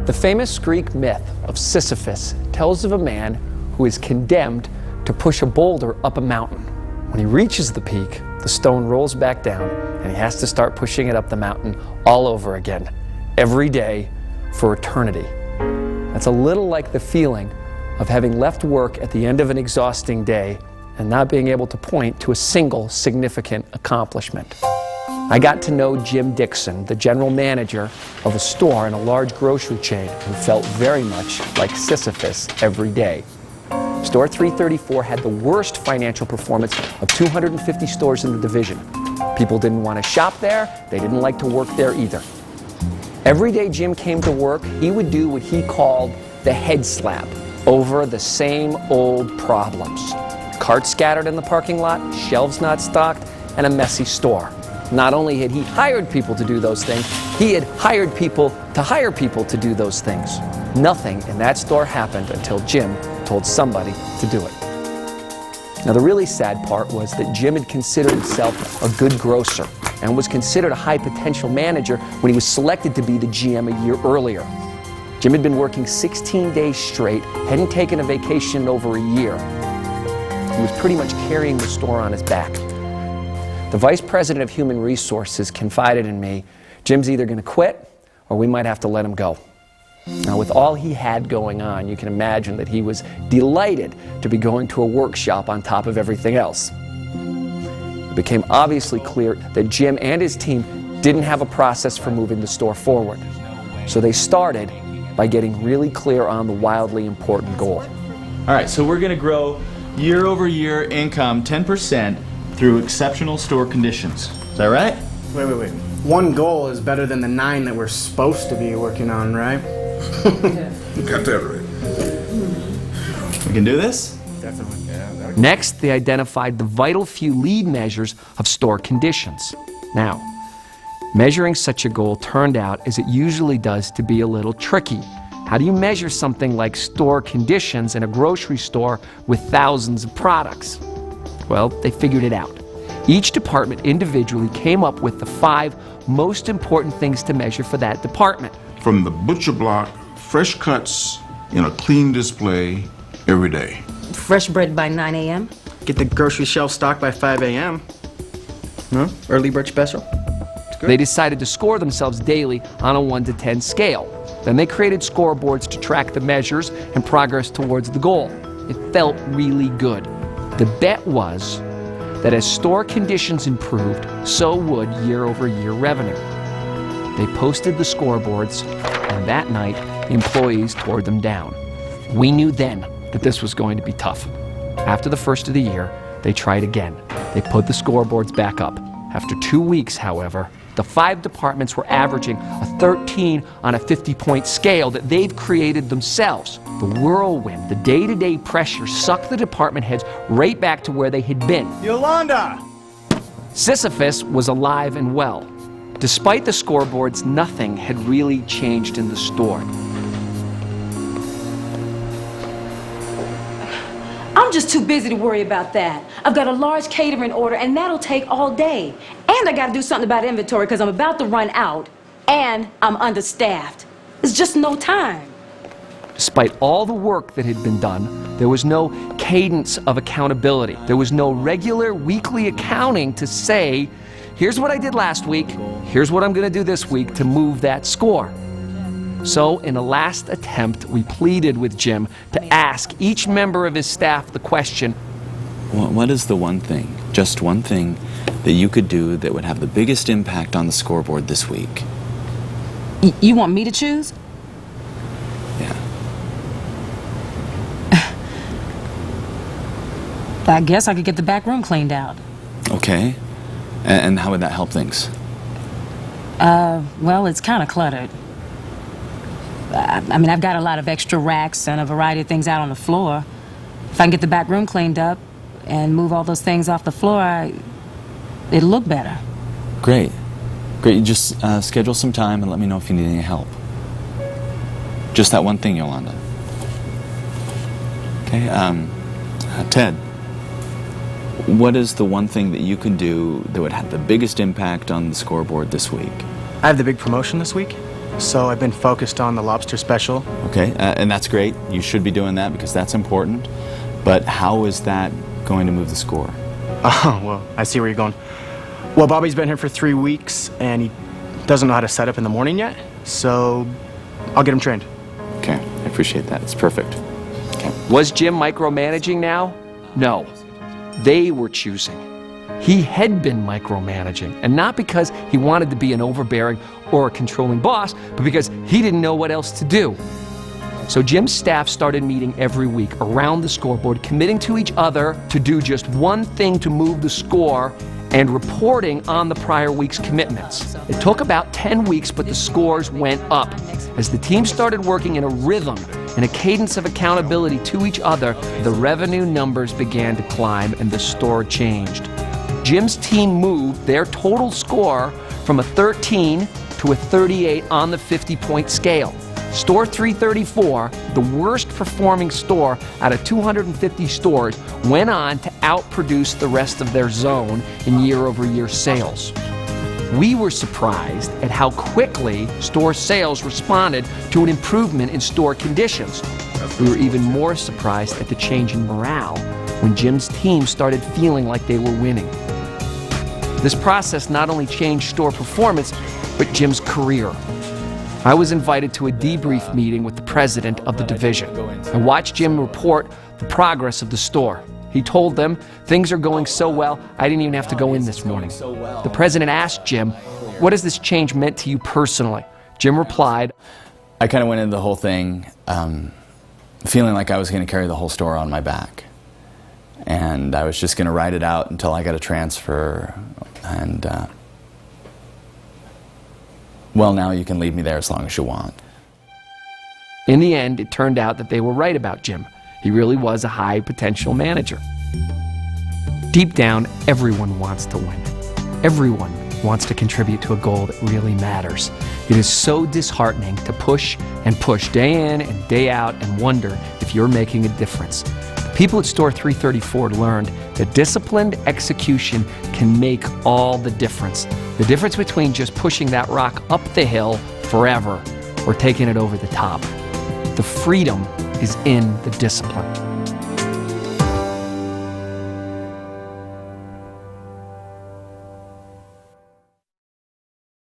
The famous Greek myth of Sisyphus tells of a man who is condemned to push a boulder up a mountain. When he reaches the peak, the stone rolls back down and he has to start pushing it up the mountain all over again, every day for eternity. That's a little like the feeling of having left work at the end of an exhausting day and not being able to point to a single significant accomplishment. I got to know Jim Dixon, the general manager of a store in a large grocery chain, who felt very much like Sisyphus every day. Store 334 had the worst financial performance of 250 stores in the division. People didn't want to shop there, they didn't like to work there either. Every day Jim came to work, he would do what he called the head slap over the same old problems. Carts scattered in the parking lot, shelves not stocked, and a messy store. Not only had he hired people to do those things, he had hired people to hire people to do those things. Nothing in that store happened until Jim told somebody to do it. Now, the really sad part was that Jim had considered himself a good grocer and was considered a high potential manager when he was selected to be the GM a year earlier. Jim had been working 16 days straight, hadn't taken a vacation in over a year. He was pretty much carrying the store on his back. The vice president of human resources confided in me, Jim's either going to quit or we might have to let him go. Now, with all he had going on, you can imagine that he was delighted to be going to a workshop on top of everything else. It became obviously clear that Jim and his team didn't have a process for moving the store forward. So they started by getting really clear on the wildly important goal. All right, so we're going to grow year-over-year income 10% through exceptional store conditions. Is that right? Wait. One goal is better than the 9 that we're supposed to be working on, right? Got that right. We can do this? Definitely. Yeah, Next, they identified the vital few lead measures of store conditions. Now, measuring such a goal turned out, as it usually does, to be a little tricky. How do you measure something like store conditions in a grocery store with thousands of products? Well, they figured it out. Each department individually came up with the 5 most important things to measure for that department. From the butcher block, fresh cuts in a clean display every day. Fresh bread by 9 a.m. Get the grocery shelf stocked by 5 a.m. Huh? Early bird special. They decided to score themselves daily on a 1 to 10 scale. Then they created scoreboards to track the measures and progress towards the goal. It felt really good. The bet was that as store conditions improved, so would year-over-year revenue. They posted the scoreboards, and that night, the employees tore them down. We knew then that this was going to be tough. After the first of the year, they tried again. They put the scoreboards back up. After 2 weeks, however, the 5 departments were averaging a 13 on a 50-point scale that they've created themselves. The whirlwind, the day-to-day pressure sucked the department heads right back to where they had been. Yolanda! Sisyphus was alive and well. Despite the scoreboards, nothing had really changed in the store. I'm just too busy to worry about that. I've got a large catering order, and that'll take all day. And I got to do something about inventory because I'm about to run out, and I'm understaffed. There's just no time. Despite all the work that had been done, there was no cadence of accountability. There was no regular weekly accounting to say, here's what I did last week, here's what I'm going to do this week to move that score. So, in a last attempt, we pleaded with Jim to ask each member of his staff the question, what is the one thing, just one thing, that you could do that would have the biggest impact on the scoreboard this week? You want me to choose? Yeah. I guess I could get the back room cleaned out. Okay. And how would that help things? Well, it's kind of cluttered. I mean, I've got a lot of extra racks and a variety of things out on the floor. If I can get the back room cleaned up and move all those things off the floor, it'll look better. Great. You just schedule some time and let me know if you need any help. Just that one thing, Yolanda. Okay, Ted, what is the one thing that you can do that would have the biggest impact on the scoreboard this week? I have the big promotion this week. so I've been focused on the lobster special. Okay, and that's great. You should be doing that because that's important. But how is that going to move the score? Oh, well, I see where you're going. Well, Bobby's been here for 3 weeks, and he doesn't know how to set up in the morning yet, so I'll get him trained. Okay, I appreciate that. It's perfect. Okay. Was Jim micromanaging now? No. They were choosing. He had been micromanaging, and not because he wanted to be an overbearing or a controlling boss, but because he didn't know what else to do. So Jim's staff started meeting every week around the scoreboard, committing to each other to do just one thing to move the score and reporting on the prior week's commitments. It took about 10 weeks, but the scores went up. As the team started working in a rhythm and a cadence of accountability to each other, the revenue numbers began to climb and the store changed. Jim's team moved their total score from a 13 to a 38 on the 50-point scale. Store 334, the worst performing store out of 250 stores, went on to outproduce the rest of their zone in year-over-year sales. We were surprised at how quickly store sales responded to an improvement in store conditions. We were even more surprised at the change in morale when Jim's team started feeling like they were winning. This process not only changed store performance, but Jim's career. I was invited to a debrief meeting with the president of the division. I watched Jim report the progress of the store. He told them, "Things are going so well, I didn't even have to go in this morning." The president asked Jim, "What has this change meant to you personally?" Jim replied, I kind of went into the whole thing feeling like I was going to carry the whole store on my back. And I was just going to ride it out until I got a transfer. And, well, now you can leave me there as long as you want. In the end, it turned out that they were right about Jim. He really was a high potential manager. Deep down, everyone wants to win. Everyone wants to contribute to a goal that really matters. It is so disheartening to push and push day in and day out and wonder if you're making a difference. The people at Store 334 learned that disciplined execution can make all the difference. The difference between just pushing that rock up the hill forever or taking it over the top. The freedom is in the discipline.